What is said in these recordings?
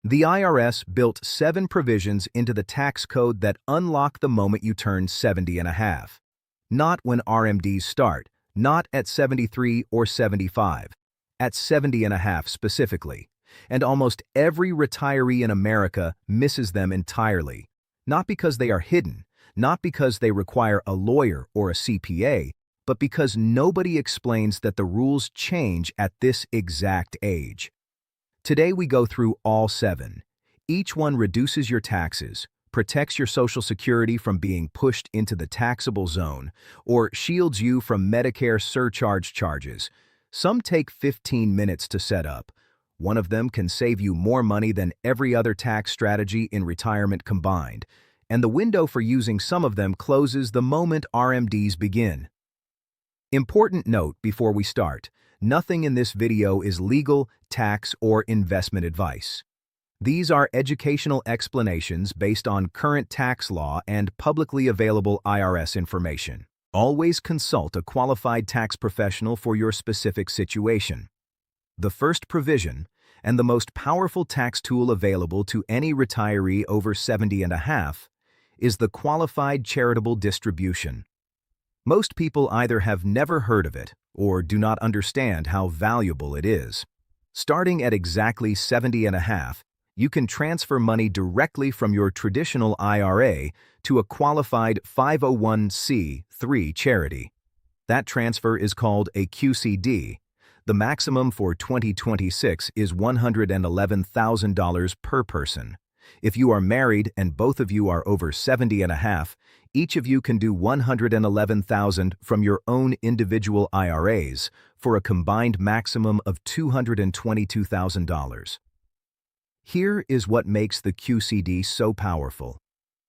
The IRS built 7 provisions into the tax code that unlock the moment you turn 70 and a half. Not when RMDs start, not at 73 or 75, at 70 and a half specifically. And almost every retiree in America misses them entirely. Not because they are hidden, not because they require a lawyer or a CPA, but because nobody explains that the rules change at this exact age. Today we go through all 7. Each one reduces your taxes, protects your Social Security from being pushed into the taxable zone, or shields you from Medicare surcharge charges. Some take 15 minutes to set up. One of them can save you more money than every other tax strategy in retirement combined, and the window for using some of them closes the moment RMDs begin. Important note before we start: nothing in this video is legal, tax, or investment advice. These are educational explanations based on current tax law and publicly available IRS information. Always consult a qualified tax professional for your specific situation. The first provision, and the most powerful tax tool available to any retiree over 70 and a half, is the qualified charitable distribution. Most people either have never heard of it or do not understand how valuable it is. Starting at exactly 70 and a half, you can transfer money directly from your traditional IRA to a qualified 501c3 charity. That transfer is called a QCD. The maximum for 2026 is $111,000 per person. If you are married and both of you are over 70 and a half, each of you can do $111,000 from your own individual IRAs for a combined maximum of $222,000. Here is what makes the QCD so powerful.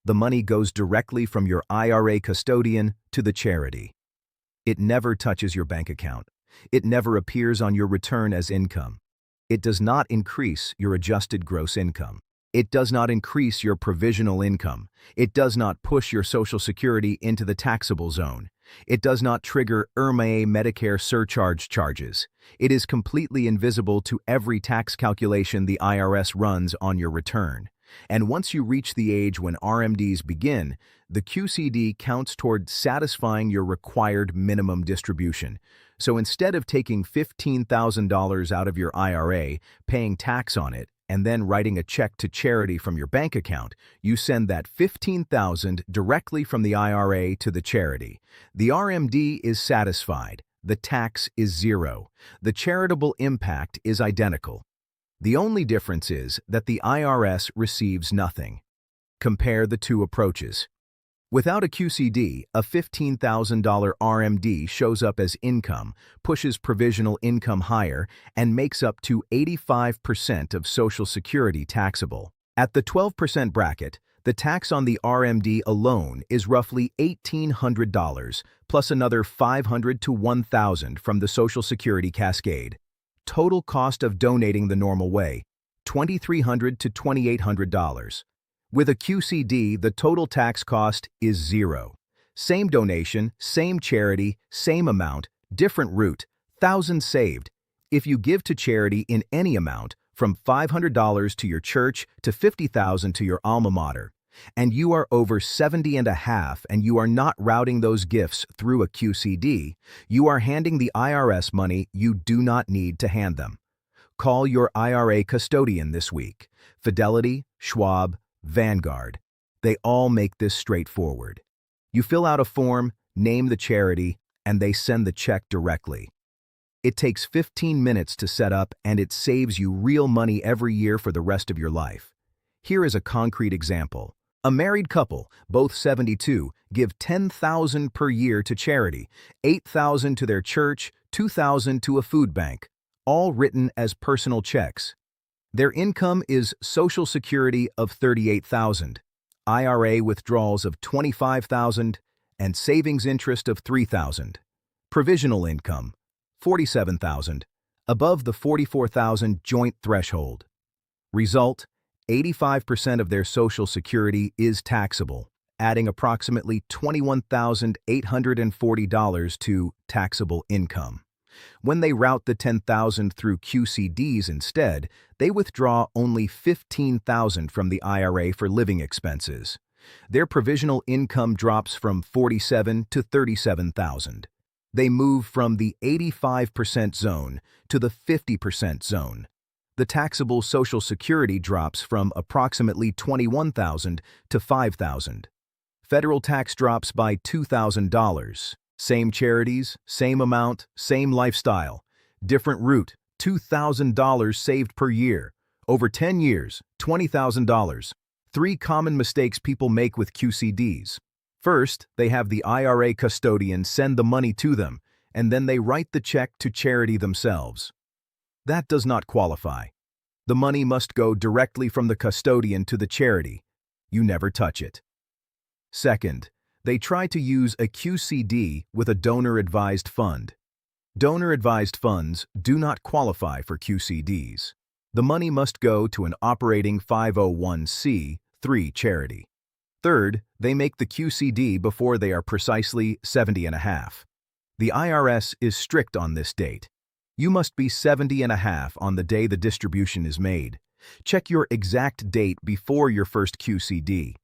The money goes directly from your IRA custodian to the charity. It never touches your bank account. It never appears on your return as income. It does not increase your adjusted gross income. It does not increase your provisional income. It does not push your Social Security into the taxable zone. It does not trigger IRMAA Medicare surcharge charges. It is completely invisible to every tax calculation the IRS runs on your return. And once you reach the age when RMDs begin, the QCD counts toward satisfying your required minimum distribution. So instead of taking $15,000 out of your IRA, paying tax on it, and then writing a check to charity from your bank account, you send that $15,000 directly from the IRA to the charity. The RMD is satisfied. The tax is zero. The charitable impact is identical. The only difference is that the IRS receives nothing. Compare the two approaches. Without a QCD, a $15,000 RMD shows up as income, pushes provisional income higher, and makes up to 85% of Social Security taxable. At the 12% bracket, the tax on the RMD alone is roughly $1,800, plus another $500 to $1,000 from the Social Security cascade. Total cost of donating the normal way, $2,300 to $2,800. With a QCD, the total tax cost is zero. Same donation, same charity, same amount, different route, thousands saved. If you give to charity in any amount, from $500 to your church to $50,000 to your alma mater, and you are over 70 and a half and you are not routing those gifts through a QCD, you are handing the IRS money you do not need to hand them. Call your IRA custodian this week. Fidelity, Schwab, Vanguard. They all make this straightforward. You fill out a form, name the charity, and they send the check directly. It takes 15 minutes to set up, and it saves you real money every year for the rest of your life. Here is a concrete example. A married couple, both 72, give $10,000 per year to charity, $8,000 to their church, $2,000 to a food bank, all written as personal checks. Their income is Social Security of $38,000, IRA withdrawals of $25,000, and savings interest of $3,000. Provisional income, $47,000, above the $44,000 joint threshold. Result, 85% of their Social Security is taxable, adding approximately $21,840 to taxable income. When they route the $10,000 through QCDs instead, they withdraw only $15,000 from the IRA for living expenses. Their provisional income drops from $47,000 to $37,000. They move from the 85% zone to the 50% zone. The taxable Social Security drops from approximately $21,000 to $5,000. Federal tax drops by $2,000. Same charities, same amount, same lifestyle. Different route, $2,000 saved per year. Over 10 years, $20,000. 3 common mistakes people make with QCDs. First, they have the IRA custodian send the money to them, and then they write the check to charity themselves. That does not qualify. The money must go directly from the custodian to the charity. You never touch it. Second, they try to use a QCD with a donor-advised fund. Donor-advised funds do not qualify for QCDs. The money must go to an operating 501(c)(3) charity. Third, they make the QCD before they are precisely 70 and a half. The IRS is strict on this date. You must be 70 and a half on the day the distribution is made. Check your exact date before your first QCD.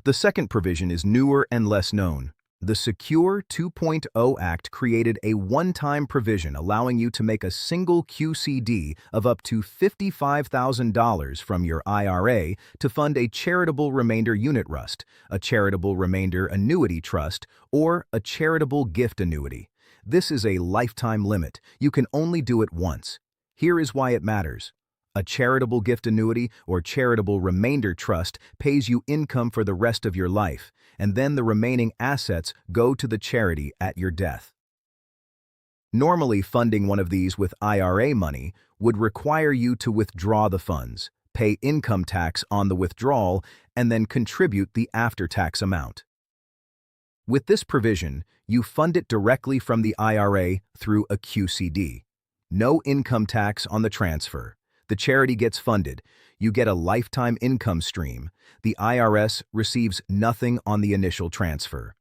The second provision is newer and less known. The Secure 2.0 Act created a one-time provision allowing you to make a single QCD of up to $55,000 from your IRA to fund a charitable remainder unit trust, a charitable remainder annuity trust, or a charitable gift annuity. This is a lifetime limit. You can only do it once. Here is why it matters. A charitable gift annuity or charitable remainder trust pays you income for the rest of your life, and then the remaining assets go to the charity at your death. Normally, funding one of these with IRA money would require you to withdraw the funds, pay income tax on the withdrawal, and then contribute the after-tax amount. With this provision, you fund it directly from the IRA through a QCD. No income tax on the transfer. The charity gets funded. You get a lifetime income stream. The IRS receives nothing on the initial transfer.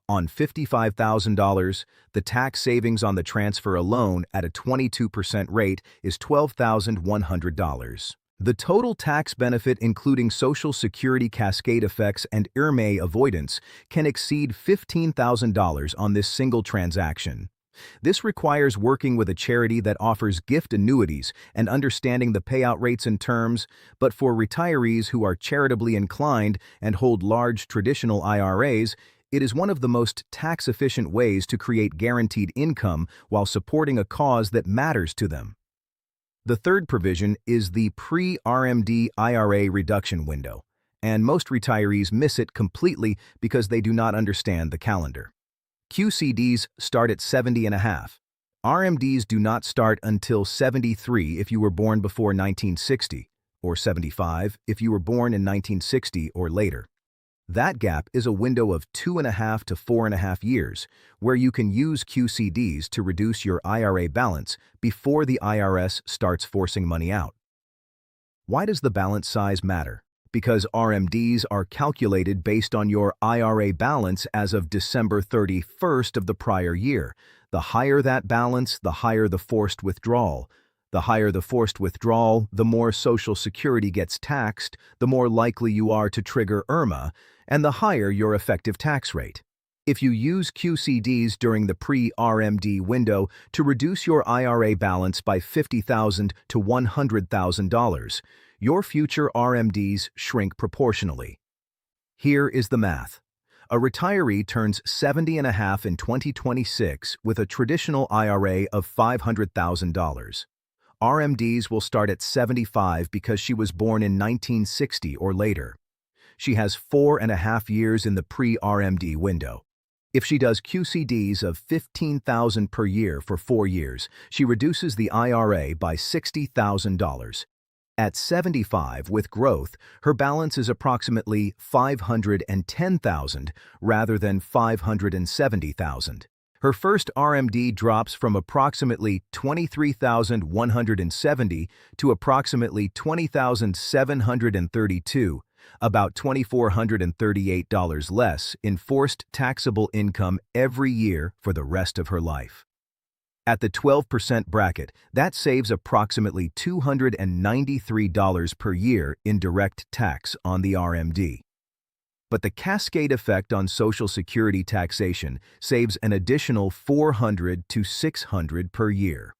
On $55,000, the tax savings on the transfer alone at a 22% rate is $12,100. The total tax benefit, including Social Security cascade effects and IRMAA avoidance, can exceed $15,000 on this single transaction. This requires working with a charity that offers gift annuities and understanding the payout rates and terms, but for retirees who are charitably inclined and hold large traditional IRAs, it is one of the most tax-efficient ways to create guaranteed income while supporting a cause that matters to them. The third provision is the pre-RMD IRA reduction window, and most retirees miss it completely because they do not understand the calendar. QCDs start at 70 and a half. RMDs do not start until 73 if you were born before 1960, or 75 if you were born in 1960 or later. That gap is a window of 2.5 to 4.5 years, where you can use QCDs to reduce your IRA balance before the IRS starts forcing money out. Why does the balance size matter? Because RMDs are calculated based on your IRA balance as of December 31st of the prior year. The higher that balance, the higher the forced withdrawal. The higher the forced withdrawal, the more Social Security gets taxed, the more likely you are to trigger IRMAA, and the higher your effective tax rate. If you use QCDs during the pre-RMD window to reduce your IRA balance by $50,000 to $100,000, your future RMDs shrink proportionally. Here is the math. A retiree turns 70 and a half in 2026 with a traditional IRA of $500,000. RMDs will start at 75 because she was born in 1960 or later. She has 4.5 years in the pre-RMD window. If she does QCDs of $15,000 per year for 4 years, she reduces the IRA by $60,000. At 75 with growth, her balance is approximately $510,000 rather than $570,000. Her first RMD drops from approximately $23,170 to approximately $20,732, about $2,438 less in forced taxable income every year for the rest of her life. At the 12% bracket, that saves approximately $293 per year in direct tax on the RMD. But the cascade effect on Social Security taxation saves an additional $400 to $600 per year.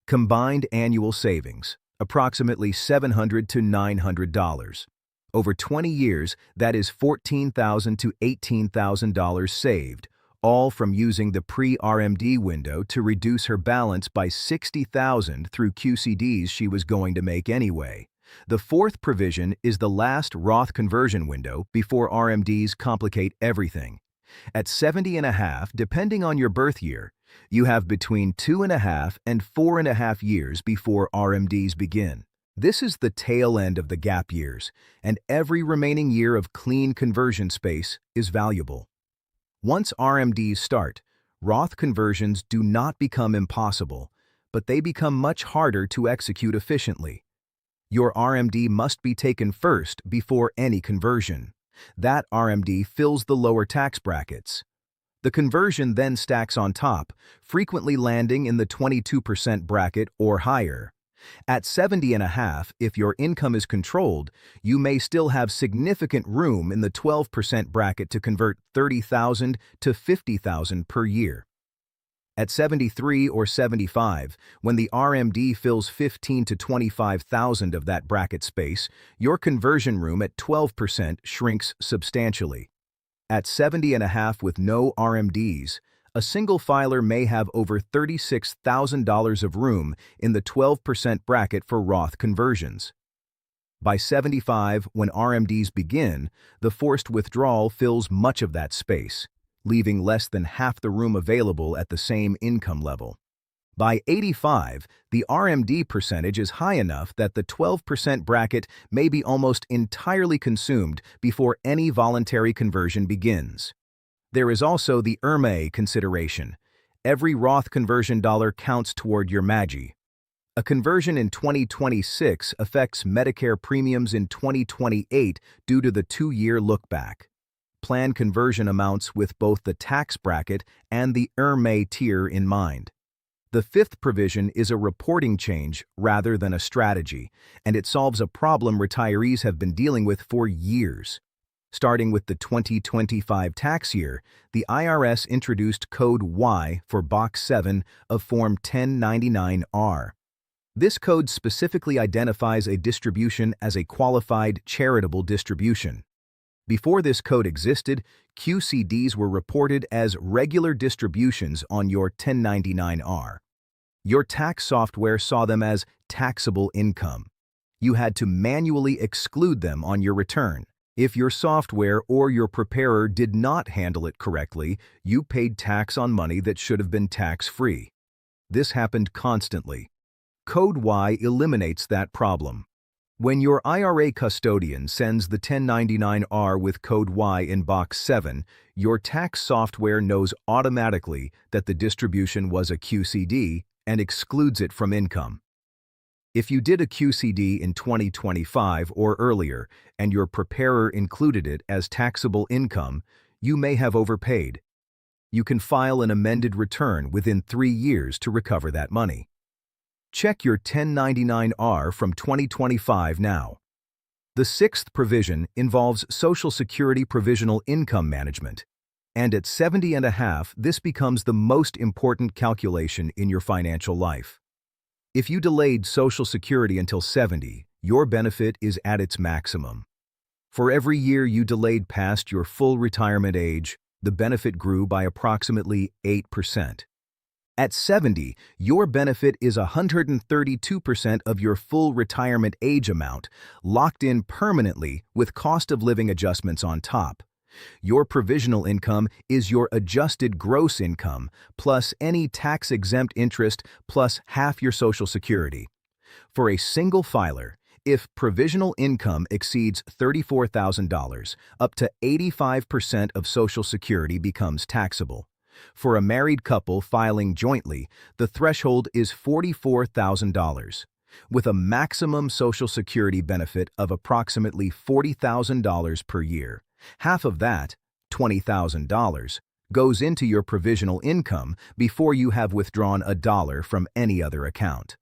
Combined annual savings, approximately $700 to $900. Over 20 years, that is $14,000 to $18,000 saved, all from using the pre-RMD window to reduce her balance by $60,000 through QCDs she was going to make anyway. The fourth provision is the last Roth conversion window before RMDs complicate everything. At 70.5, depending on your birth year, you have between 2.5 and 4.5 years before RMDs begin. This is the tail end of the gap years, and every remaining year of clean conversion space is valuable. Once RMDs start, Roth conversions do not become impossible, but they become much harder to execute efficiently. Your RMD must be taken first before any conversion. That RMD fills the lower tax brackets. The conversion then stacks on top, frequently landing in the 22% bracket or higher. At 70.5, if your income is controlled, you may still have significant room in the 12% bracket to convert $30,000 to $50,000 per year. At 73 or 75, when the RMD fills $15,000 to $25,000 of that bracket space, your conversion room at 12% shrinks substantially. At 70.5 with no RMDs, a single filer may have over $36,000 of room in the 12% bracket for Roth conversions. By 75, when RMDs begin, the forced withdrawal fills much of that space, leaving less than half the room available at the same income level. By 85, the RMD percentage is high enough that the 12% bracket may be almost entirely consumed before any voluntary conversion begins. There is also the IRMAA consideration. Every Roth conversion dollar counts toward your MAGI. A conversion in 2026 affects Medicare premiums in 2028 due to the 2-year look-back. Plan conversion amounts with both the tax bracket and the IRMAA tier in mind. The fifth provision is a reporting change rather than a strategy, and it solves a problem retirees have been dealing with for years. Starting with the 2025 tax year, the IRS introduced Code Y for Box 7 of Form 1099-R. This code specifically identifies a distribution as a qualified charitable distribution. Before this code existed, QCDs were reported as regular distributions on your 1099-R. Your tax software saw them as taxable income. You had to manually exclude them on your return. If your software or your preparer did not handle it correctly, you paid tax on money that should have been tax-free. This happened constantly. Code Y eliminates that problem. When your IRA custodian sends the 1099-R with Code Y in Box 7, your tax software knows automatically that the distribution was a QCD and excludes it from income. If you did a QCD in 2025 or earlier and your preparer included it as taxable income, you may have overpaid. You can file an amended return within 3 years to recover that money. Check your 1099-R from 2025 now. The sixth provision involves Social Security Provisional Income Management, and at 70.5, this becomes the most important calculation in your financial life. If you delayed Social Security until 70, your benefit is at its maximum. For every year you delayed past your full retirement age, the benefit grew by approximately 8%. At 70, your benefit is 132% of your full retirement age amount, locked in permanently with cost of living adjustments on top. Your provisional income is your adjusted gross income plus any tax-exempt interest plus half your Social Security. For a single filer, if provisional income exceeds $34,000, up to 85% of Social Security becomes taxable. For a married couple filing jointly, the threshold is $44,000, with a maximum Social Security benefit of approximately $40,000 per year. Half of that, $20,000, goes into your provisional income before you have withdrawn a dollar from any other account.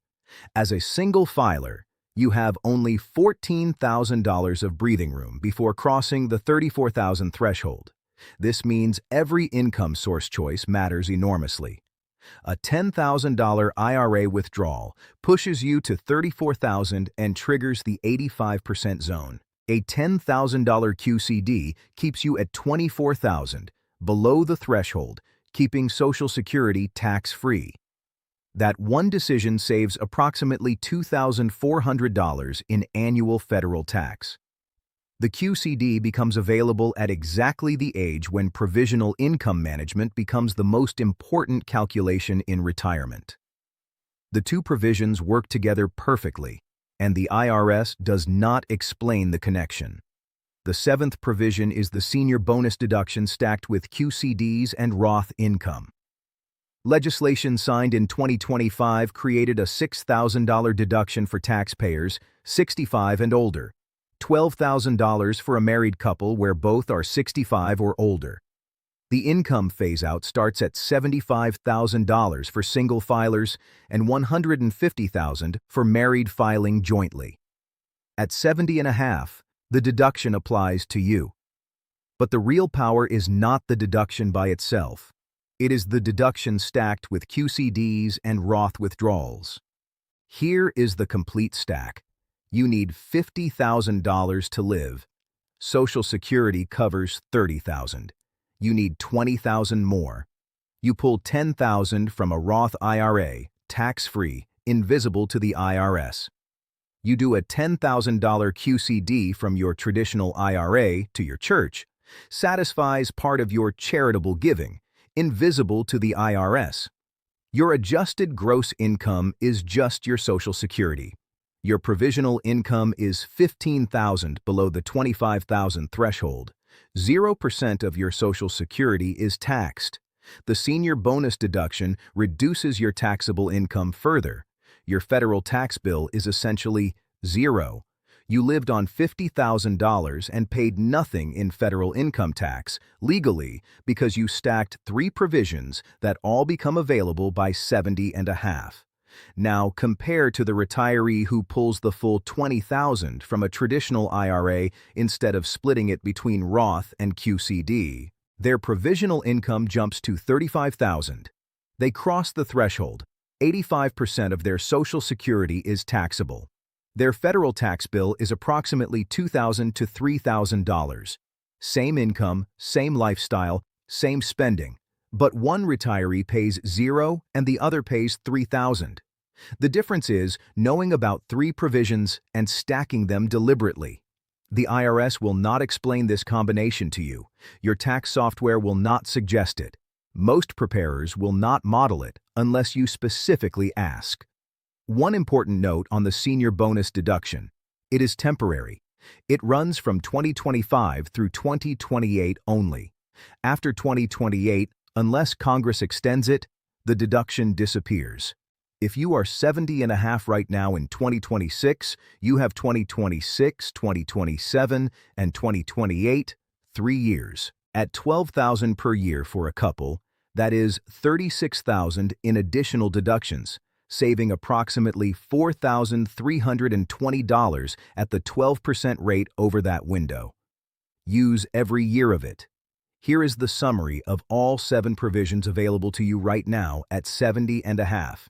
As a single filer, you have only $14,000 of breathing room before crossing the $34,000 threshold. This means every income source choice matters enormously. A $10,000 IRA withdrawal pushes you to $34,000 and triggers the 85% zone. A $10,000 QCD keeps you at $24,000, below the threshold, keeping Social Security tax-free. That one decision saves approximately $2,400 in annual federal tax. The QCD becomes available at exactly the age when provisional income management becomes the most important calculation in retirement. The two provisions work together perfectly, and the IRS does not explain the connection. The seventh provision is the senior bonus deduction stacked with QCDs and Roth income. Legislation signed in 2025 created a $6,000 deduction for taxpayers 65 and older, $12,000 for a married couple where both are 65 or older. The income phase-out starts at $75,000 for single filers and $150,000 for married filing jointly. At $70.5, the deduction applies to you. But the real power is not the deduction by itself. It is the deduction stacked with QCDs and Roth withdrawals. Here is the complete stack. You need $50,000 to live. Social Security covers $30,000. You need $20,000 more. You pull $10,000 from a Roth IRA, tax-free, invisible to the IRS. You do a $10,000 QCD from your traditional IRA to your church, satisfies part of your charitable giving, invisible to the IRS. Your adjusted gross income is just your Social Security. Your provisional income is $15,000 below the $25,000 threshold. 0% of your Social Security is taxed. The senior bonus deduction reduces your taxable income further. Your federal tax bill is essentially zero. You lived on $50,000 and paid nothing in federal income tax, legally, because you stacked three provisions that all become available by 70.5. Now compare to the retiree who pulls the full $20,000 from a traditional IRA instead of splitting it between Roth and QCD. Their provisional income jumps to $35,000. They cross the threshold. 85% of their Social Security is taxable. Their federal tax bill is approximately $2,000 to $3,000. Same income, same lifestyle, same spending. But one retiree pays $0 and the other pays $3,000. The difference is knowing about three provisions and stacking them deliberately. The IRS will not explain this combination to you. Your tax software will not suggest it. Most preparers will not model it unless you specifically ask. One important note on the senior bonus deduction: it is temporary. It runs from 2025 through 2028 only. After 2028, unless Congress extends it, the deduction disappears. If you are 70.5 right now in 2026, you have 2026, 2027, and 2028, 3 years. At $12,000 per year for a couple, that is $36,000 in additional deductions, saving approximately $4,320 at the 12% rate over that window. Use every year of it. Here is the summary of all 7 provisions available to you right now at 70.5.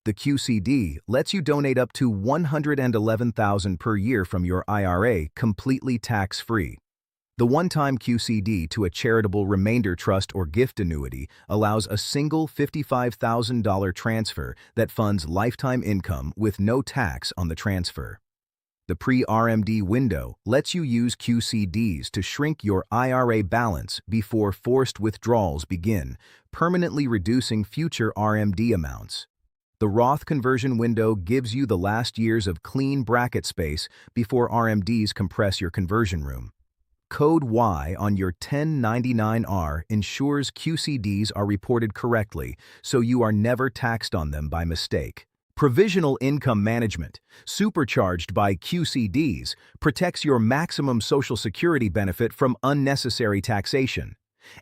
The QCD lets you donate up to $111,000 per year from your IRA completely tax-free. The one-time QCD to a charitable remainder trust or gift annuity allows a single $55,000 transfer that funds lifetime income with no tax on the transfer. The pre-RMD window lets you use QCDs to shrink your IRA balance before forced withdrawals begin, permanently reducing future RMD amounts. The Roth conversion window gives you the last years of clean bracket space before RMDs compress your conversion room. Code Y on your 1099-R ensures QCDs are reported correctly, so you are never taxed on them by mistake. Provisional income management, supercharged by QCDs, protects your maximum Social Security benefit from unnecessary taxation.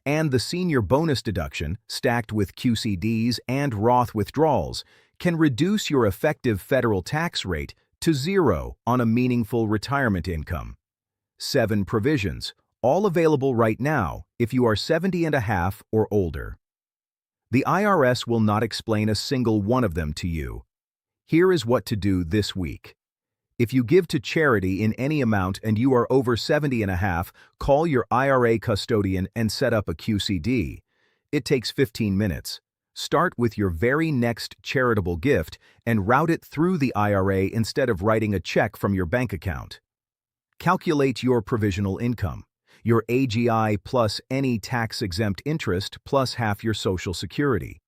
And the senior bonus deduction, stacked with QCDs and Roth withdrawals, can reduce your effective federal tax rate to 0 on a meaningful retirement income. 7 provisions, all available right now if you are 70 and a half or older. The IRS will not explain a single one of them to you. Here is what to do this week. If you give to charity in any amount and you are over 70 and a half, call your IRA custodian and set up a QCD. It takes 15 minutes. Start with your very next charitable gift and route it through the IRA instead of writing a check from your bank account. Calculate your provisional income, your AGI plus any tax-exempt interest plus half your Social Security.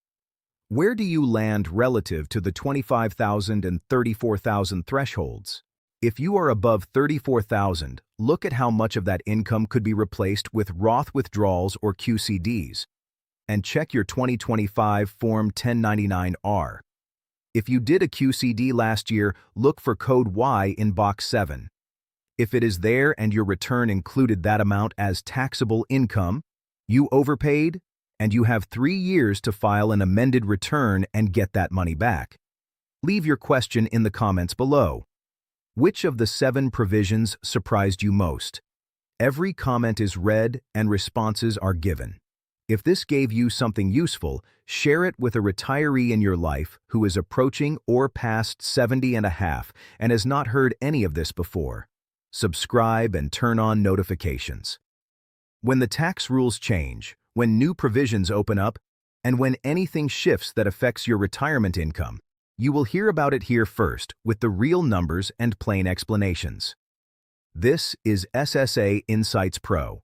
Where do you land relative to the $25,000 and $34,000 thresholds? If you are above $34,000, look at how much of that income could be replaced with Roth withdrawals or QCDs, and check your 2025 Form 1099-R. If you did a QCD last year, look for code Y in box 7. If it is there and your return included that amount as taxable income, you overpaid, and you have 3 years to file an amended return and get that money back. Leave your question in the comments below. Which of the 7 provisions surprised you most? Every comment is read and responses are given. If this gave you something useful, share it with a retiree in your life who is approaching or past 70 and a half and has not heard any of this before. Subscribe and turn on notifications. When the tax rules change, when new provisions open up, and when anything shifts that affects your retirement income, you will hear about it here first with the real numbers and plain explanations. This is SSA Insights Pro,